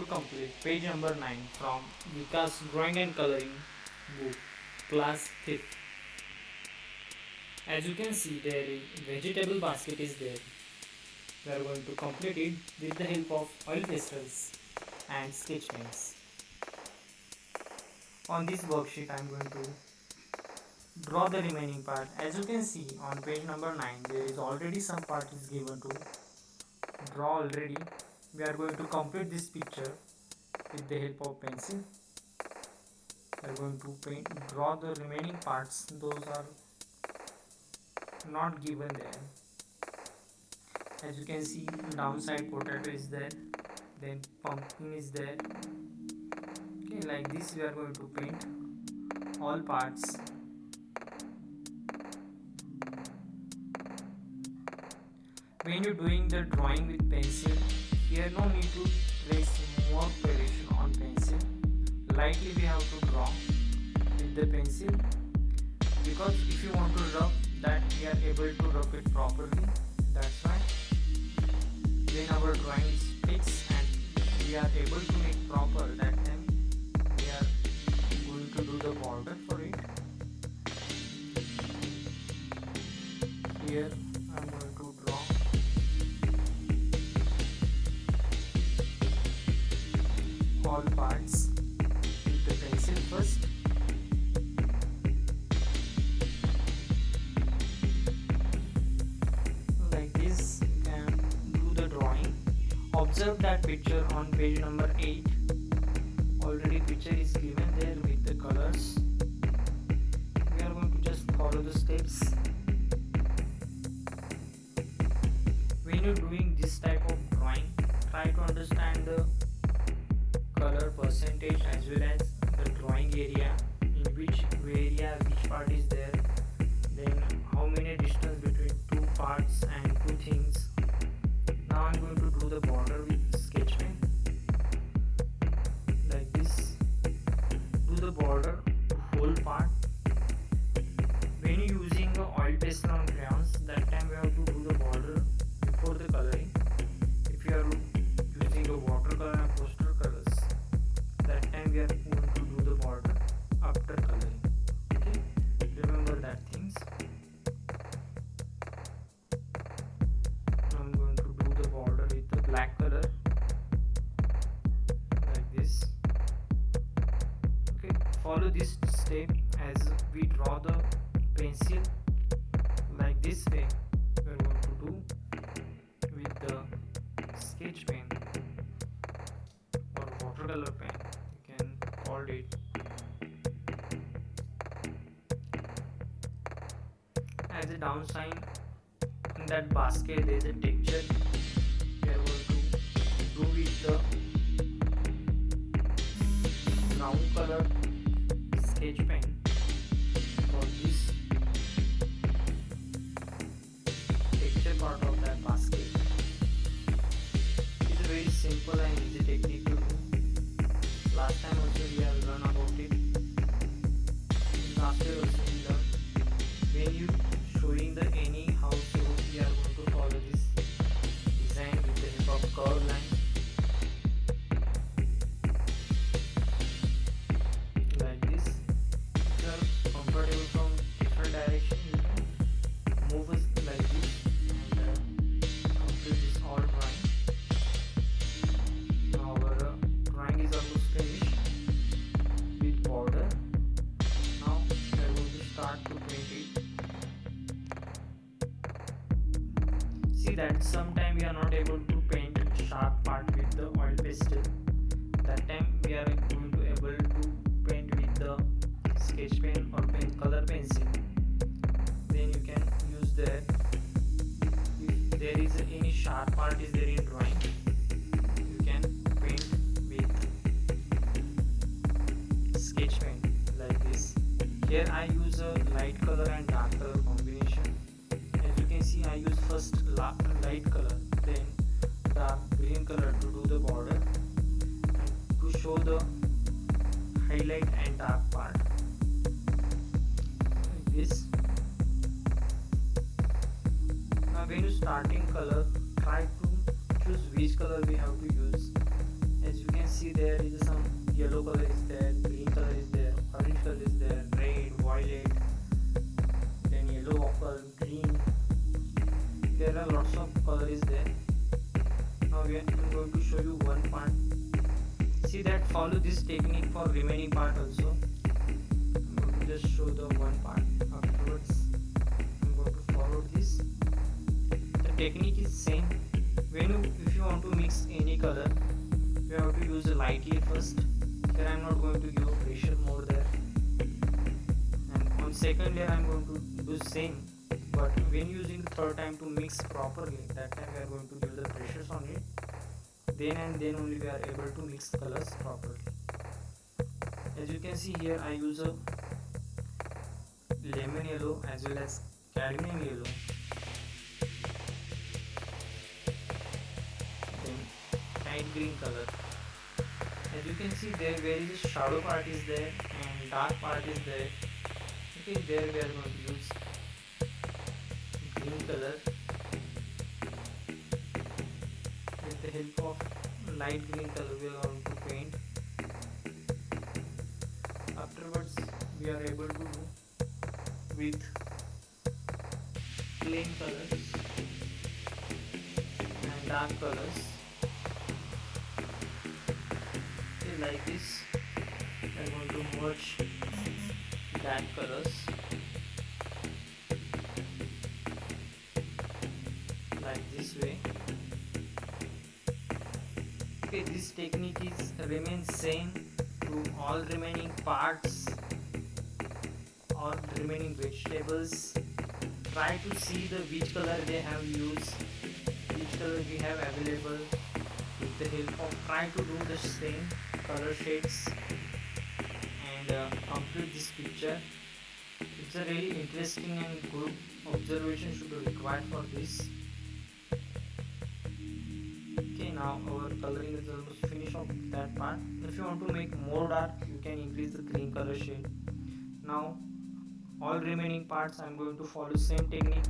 complete page number 9 from Vikas Drawing and Coloring book, class 5th. As you can see, there is vegetable basket is there. We are going to complete it with the help of oil pastels and sketch pens. On this worksheet, I am going to draw the remaining part. As you can see on page number 9, there is already some part is given to draw already. We are going to complete this picture with the help of pencil. We are going to draw the remaining parts. Those are not given there. As you can see, downside potato is there, then pumpkin is there. Okay, like this we are going to paint all parts. When you're doing the drawing with pencil, here no need to place more pressure on pencil. Lightly we have to draw with the pencil, because if you want to rub that, we are able to rub it properly. That's why when our drawing is fixed and we are able to make proper, that time we are going to do the border for it. Here I am going to draw all parts with the pencil first. Like this you can do the drawing. Observe that picture on page number 8. Already picture is given there with the colors. We are going to just follow the steps. When you're doing this type of drawing, try to understand the color percentage as well as the drawing area, in which part is there, then how many distance between two parts and two things. Now I'm going to do the border with sketch pen. Like this, do the border whole part. When you're using the oil pastel on crayons, that time we have to do the border before the coloring. If you are using a watercolor and poster colors, that time we are going to do the border after coloring. Okay, remember that things. Now I'm going to do the border with the black color, like this. Okay, follow this step as we draw the pencil. Like this way we are going to do with the sketch pen or watercolor pen, you can call it. As a downside, in that basket there is a texture. We are going to do with the brown color sketch pen for this texture part of that basket. It's a very simple and easy technique to do. Last time also we have learned about it. Last year also we learned. When you showing the any house, we are going to follow this design with the help of curved line. Like this. If you are comfortable from different direction, you can move us like this and complete this all drawing. Now our drawing is almost finished with border. Now we are going to start to paint it. See that sometime we are not able to paint sharp part with the oil pastel. That time we are going to able to paint with the sketch pen or color pencil. Then you can use that. If there is any sharp part is there in drawing, you can paint with sketch pen like this. Here I use a light color and dark color combination. As you can see, I use first light color, then dark green color to do the border and to show the highlight and dark part. Like this. Now when you starting color, try to choose which color we have to use. As you can see there is some yellow color is there, green color is there, orange color is there, red, violet, then yellow, opal, green. There are lots of color is there. Now I'm going to show you one part. See that follow this technique for remaining part also. I'm going to just show the one part. Afterwards I'm going to follow this. The technique is same. If you want to mix any color, you have to use lightly first. Here I am not going to give a pressure more there. And on second layer I am going to do same. But when using the third time to mix properly, that time we are going to give the pressures on it. Then and then only we are able to mix colors properly. As you can see here, I use a lemon yellow as well as cadmium yellow. Then light green color. As you can see there, where is the shadow part is there and dark part is there. Okay, there we are going to use green color. With the help of light green color we are going to paint. Afterwards we are able to do with plain colors and dark colors. Okay, like this we are going to merge dark colors like this way. Okay, this technique is remains same to all remaining parts or remaining vegetables. Try to see the which color they have used, which color we have available. With the help of try to do the same color shades and complete this picture. It's a really interesting and good observation should be required for this. Okay, now our coloring is almost finished of that part. If you want to make more dark, you can increase the green color shade. Now all remaining parts I am going to follow same technique.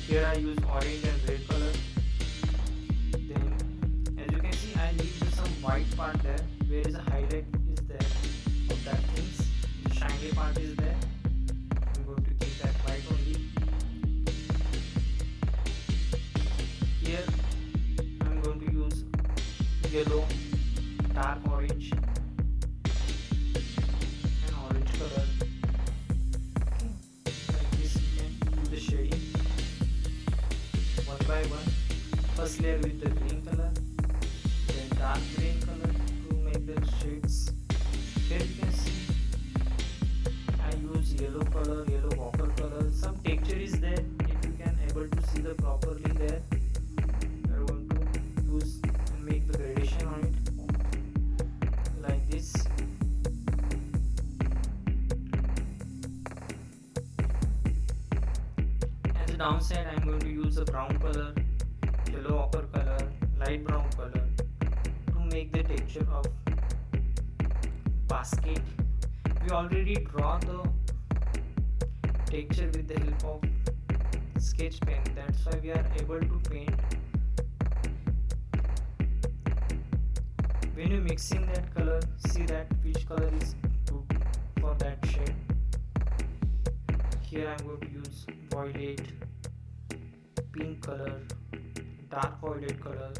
Here I use orange and red color. Then as you can see I leave some white part there where is a highlight is there of that things. The shiny part is there. I'm going to keep that white only. Here I'm going to use yellow, dark orange and orange color. Okay. Like this you can do the shading one by one. First layer with the green color, then dark green color to make the shades. Here you can see I use yellow color, yellow ochre color. Some texture is there. If you can able to see the properly there, we are going to use and make the gradation on it like this. As a downside I am going to use a brown color, yellow ochre color, light brown color to make the texture of basket. We already draw the texture with the help of sketch pen. That's why we are able to paint. When you mixing that color, see that which color is good for that shade. Here I am going to use violet, pink color, dark violet color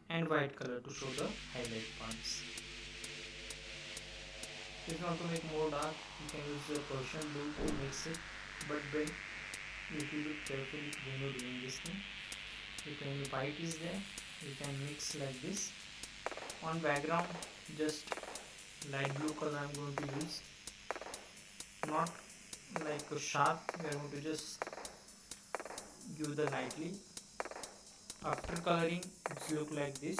and white color to show the highlight points. If you want to make more dark, you can use the Persian blue to mix it, but be little bit careful when you are doing this thing. If any white is there, you can mix like this. On background, just light blue color I am going to use. Not like a sharp, we are going to just give the lightly. After coloring, it look like this.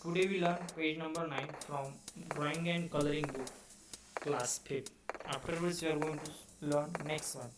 Today we learn page number 9 from drawing and coloring book class 5th. Afterwards we are going to learn next one.